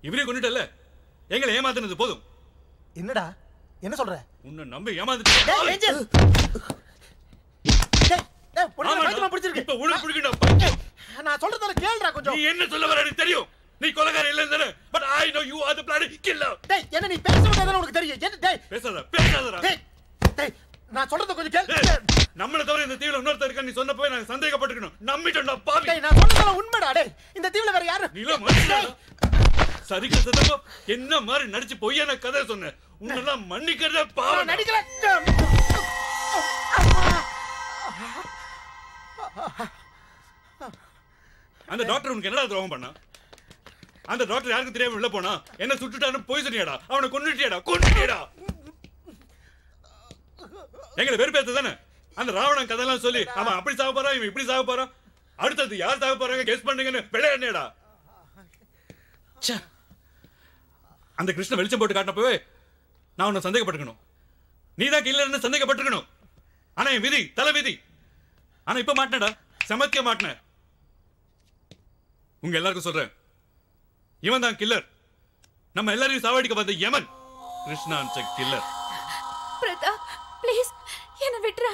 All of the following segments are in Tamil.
இவரையும் கொண்டுட்டல, எங்களை ஏமாத்துனது போதும். என்னடா என்ன சொல்ற? உன்னை நம்பி ஏமாந்துட்டேன். நான் சொல்றதால கேளுடா கொஞ்சம். நீ என்ன சொல்ல வர எனக்கு தெரியும். நீ கொலைகார இல்லன்னு தானே. But I know you are the bloody killer. டேய் என்ன நீ பேசுறதே உனக்கு தெரியும். என்ன டேய் பேசாதடா. டேய் நான் சொல்றத கொஞ்சம் கேளு. நம்மள தவிர இந்த தீவுல இன்னொருத்தர் இருக்க நீ சொன்னப்பவே நான் சந்தேகப்பட்டுக்கணும். நம்பிட்டேன்டா பாவி. டேய் நான் சொல்றதல உண்மைடா. டேய் இந்த தீவுல வேற யாரு? நீலாம் மனுஷன்டா. சரிக்கு சதப்போ என்ன மாதிரி நடிச்சு பொய்யான கதை சொன்ன. உன்னெல்லாம் மன்னிக்கிறதே பாவம். நடிக்கல. அந்த டாக்டர் உனக்கு என்னடா துரோகம் பண்ணா? அந்த டாக்டர் யாருக்கு தெரியாம உள்ள போனா? என்ன சுட்டுட்டான்னு போய் சொன்னியாடா? அவனை கொன்னுட்டியாடா? எங்களை வெறுப்பேத்து தானே அந்த ராவணன் கதையெல்லாம் சொல்லி அவன் அப்படி சாக போறான், இவன் இப்படி சாக போறான், அடுத்தது யார் சாக போறாங்க கெஸ் பண்ணுங்கன்னு விளையாடினேடா. அந்த கிருஷ்ண வெளிச்சம் போட்டு காட்டினப்பவே நான் உன்னை சந்தேகப்பட்டுக்கணும். நீதான் கில்லர்னு சந்தேகப்பட்டுக்கணும். ஆனா என் விதி தலை விதி. ஆனா இப்ப மாட்டினடா, சமத்திய மாட்டின. உங்க எல்லாருக்கும் சொல்றேன், இவன் தான் கில்லர். நம்ம எல்லாரையும் சாவடிக்க வந்த யமன் கிருஷ்ணான் கில்லர். பிரதாப் ப்ளீஸ் என்ன விட்டுற.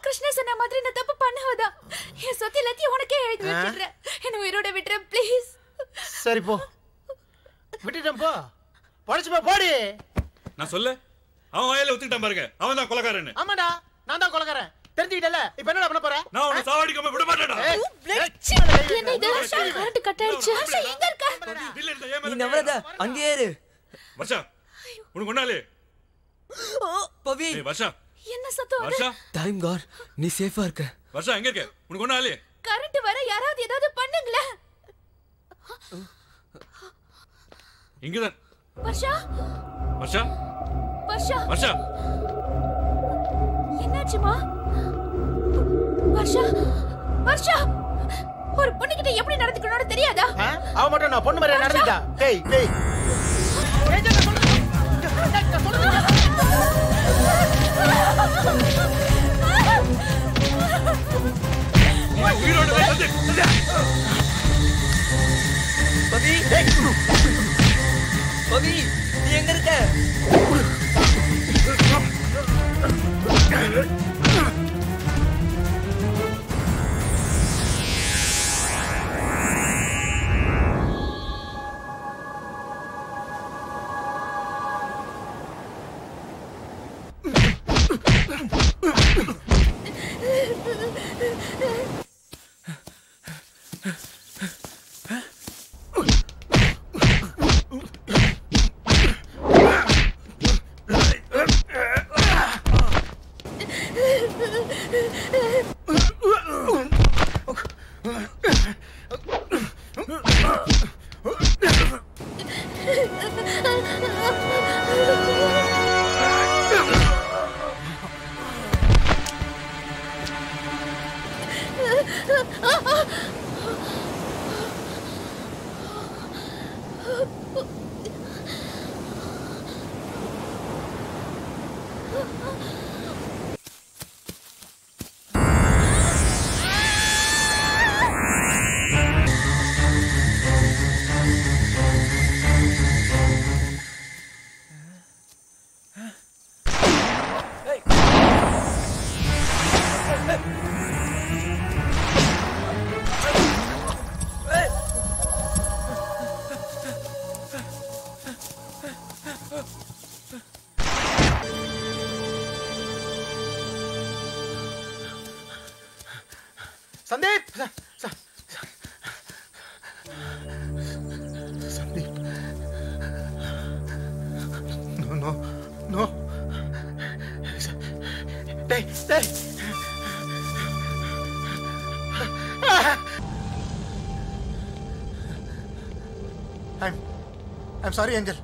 கிருஷ்ணா சொன்ன மாதிரி நான் தப்பு பண்ணவதா. என் சொத்து எல்லாத்தையும் உனக்கே எழுதி வச்சிடுறேன். என்ன உயிரோட விட்டுற ப்ளீஸ். சரி போ, விட்டுட்டேன் போ. படிச்சு போ போடி. நான் சொல்ல அவன் வாயில ஒத்துக்கிட்டான் பாருங்க, அவன் தான் கொலைகாரன்னு. ஆமாடா நான் தான் கொலைகாரன். தெரிஞ்சுக்கிட்டல. இப்போ என்ன பண்ண போற? நான் உன்னை சாவடிக்காம விட மாட்டேன்டா. என்ன இது கரண்ட் கட் ஆயிடுச்சு. ஆஷா எங்க இருக்க? நீ நவரதா அங்கே இரு. வர்ஷா உனக்கு ஒண்ணாலே. பவி ஏய் வர்ஷா என்ன சத்தம்? வர்ஷா டைம் காட் நீ சேஃபா இருக்க. வர்ஷா எங்க இருக்க? உனக்கு ஒண்ணாலே. கரண்ட் வர யாராவது ஏதாவது பண்ணுங்களே. இங்கதான். வர்ஷா வர்ஷா வர்ஷா வர்ஷா என்னாச்சுமா? வர்ஷா வர்ஷா ஒரு பொண்ணுகிட்ட எப்படி நடந்துக்கணும்னு தெரியாதா? அவ மட்டும் நான் பொண்ணு மாதிரி நடந்துட்டா. டேய் டேய் பவி பவி நீ எங்க இருக்க? சந்தீப் சந்தீப் நோ நோ டேய் டேய் I'm sorry angel.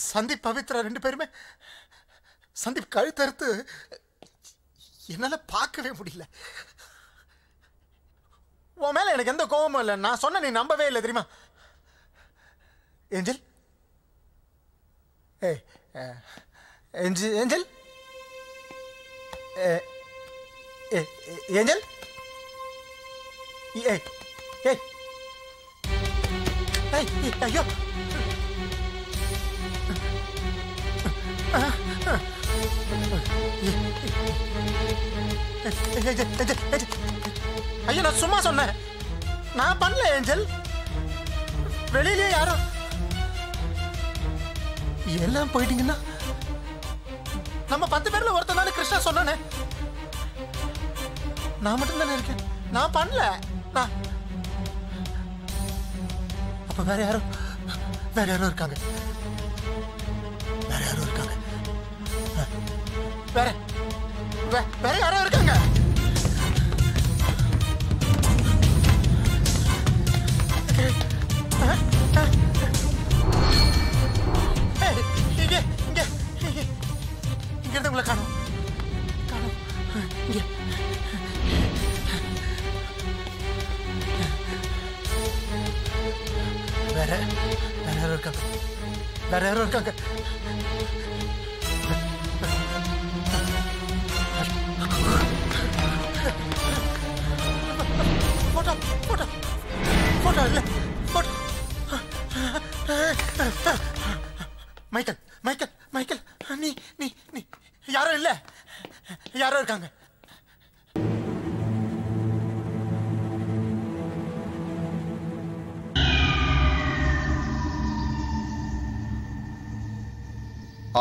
Sandeep Pavithra ரெண்டு பேருமே சந்தீப் கழுத்தறுத்து என்னால பார்க்கவே முடியல. உன் மேல எனக்கு எந்த கோபமும் இல்லை. நான் சொன்ன நீ நம்பவே இல்லை தெரியுமா ஏஞ்சல்? ஏய் ஏஞ்சல் ஏஞ்சல் ஏஞ்சல் ஏய் ஏய் ஐயோ ஐயோ நான் சும்மா சொன்னேன், நான் பண்ணல ஏஞ்சல். வெளியிலே யாரும் எல்லாம் போயிட்டீங்கன்னா நம்ம 10 பேர்ல ஒருத்தன் தானே கிருஷ்ணா சொன்னானே. நான் மட்டும் தானே இருக்கேன், நான் பண்ணல. நான் அப்ப வேற யாரும் இருக்காங்க, வேற யாரும் இருக்காங்க, வேற யாரோ இருக்காங்க. இங்க இருந்து உங்களை காணும் இங்க. வேற யாரும் இருக்காங்க, வேற யாரும் இருக்காங்க. போட்டோ போட்டோ போட்டோ இல்ல போட்டோ. மைக்கேல் மைக்கேல் மைக்கேல், நீ நீ நீ யாரும் இல்ல, யாரோ இருக்காங்க.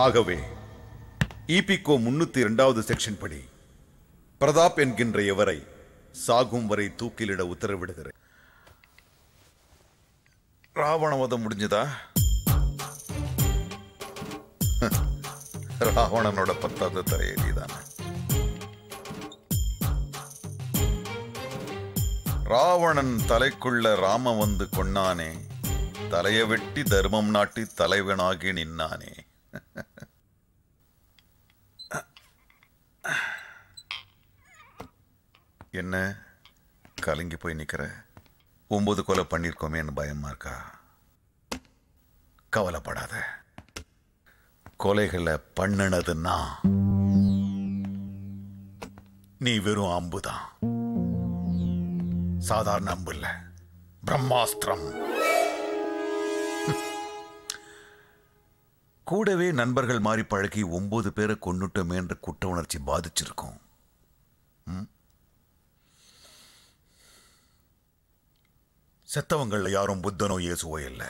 ஆகவே இபிகோ 302வது செக்ஷன் படி பிரதாப் என்கின்ற எவரை சாகும் வரை தூக்கிலிட உத்தரவிடுகிறேன். ராவணவதம் முடிஞ்சதா? ராவணனோட 10வது தலையடிதானே. ராவணன் தலைக்குள்ள ராம வந்து கொன்னானே, தலைய வெட்டி தர்மம் நாட்டி தலைவனாகி நின்னானே. என்ன கலங்கி போய் நிக்கிற? 9 கொலை பண்ணிருக்கோமேன்னு பயமா இருக்கா? கவலைப்படாத, கொலைகளை பண்ணினதுன்னா நீ வெறும் அம்புதான், சாதாரண அம்பு இல்ல, பிரம்மாஸ்திரம். கூடவே நண்பர்கள் மாறி பழகி 9 பேரை கொன்னுட்டோமே என்ற குற்ற உணர்ச்சி பாதிச்சிருக்கும். செத்தவங்கள்ல யாரும் புத்தனோ இயேசுவோ இல்லை.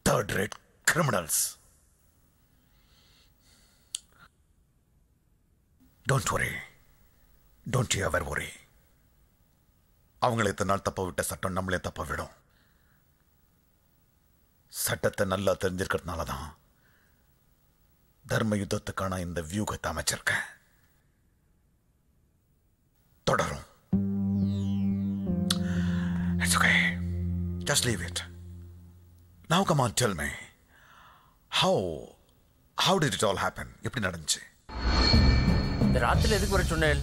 Third rate criminals. Don't worry. Don't you ever worry. அவங்களை இத்தனை நாள் தப்ப விட்ட சட்டம் நம்மளே தப்ப விடும். சட்டத்தை நல்லா தெரிஞ்சிருக்கிறதுனால தான் தர்ம யுத்தத்துக்கான இந்த வியூகத்தை அமைச்சிருக்கேன். தொடரும். It's okay. Just leave it. Now come on, tell me. How did it all happen? எப்படி நடந்துச்சு? இந்த ராத்திரில எதுக்கு வர சொன்னேன்?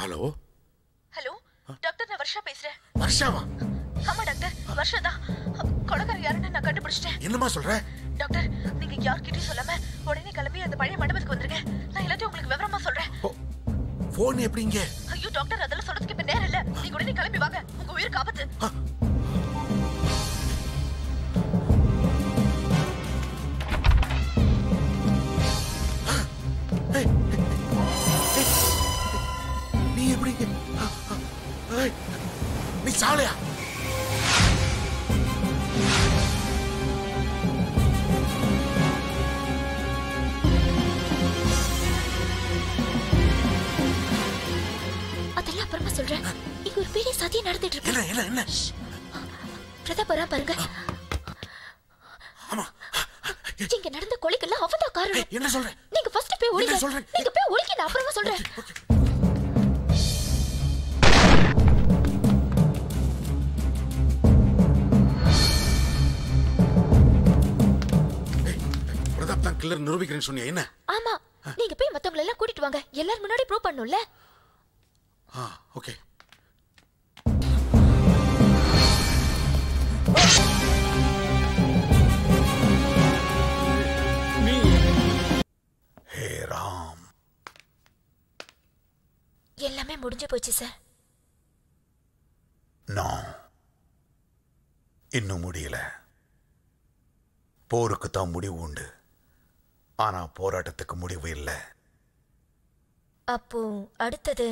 ஹலோ ஹலோ டாக்டர், நான் வர்ஷா பேசுறேன். வர்ஷாவா? ஆமா டாக்டர், வர்ஷா தான். கொலைகாரர் யாருன்னு நான் கண்டுபிடிச்சிட்டேன். என்னமா சொல்ற? டாக்டர், நீங்க யார்கிட்டயும் சொல்லாம உடனே கிளம்பி அந்த பழைய மண்டபத்துக்கு வந்துருங்க. நான் எல்லாத்தையும் உங்களுக்கு விவரமா சொல்றேன். போன் எப்படிங்க? ஐயோ டாக்டர், அதெல்லாம் சொல்றதுக்கு இப்ப நேரம் இல்ல. நீங்க உடனே கிளம்பி வாங்க, உங்க உயிருக்கு ஆபத்து. நீ எப்படிங்க? நீ சாலையா? அதெல்லாம் அப்புறமா சொல்றேன். இங்க ஒரு பெரிய சதியே நடந்துட்டு இருக்கு. என்ன? பிரதாப் வரா பாருங்க. ஆமா, இங்க நடந்த கொலைக்கெல்லாம் அவன்தான் காரணம். என்ன சொல்ற? நீங்க ஃபர்ஸ்ட் போய் ஒளிங்க. நீங்க போய் ஒளிங்க, நான் அப்புறமா சொல்றேன். பிரதாப் தான் கில்லர் நிரூபிக்கிறேன்னு சொன்னியா? என்ன? ஆமா, நீங்க போய் மத்தவங்க எல்லாம் கூட்டிட்டு வாங்க. வாங்க எல்லாரும் முன்னாடி ப்ரூவ் பண்ணணும்ல. ஓகே. ஹே ராம், எல்லாமே முடிஞ்சு போச்சு சார். நான் இன்னும் முடியல. போருக்கு தான் முடிவு உண்டு, ஆனா போராட்டத்துக்கு முடிவு இல்லை. அப்போ அடுத்தது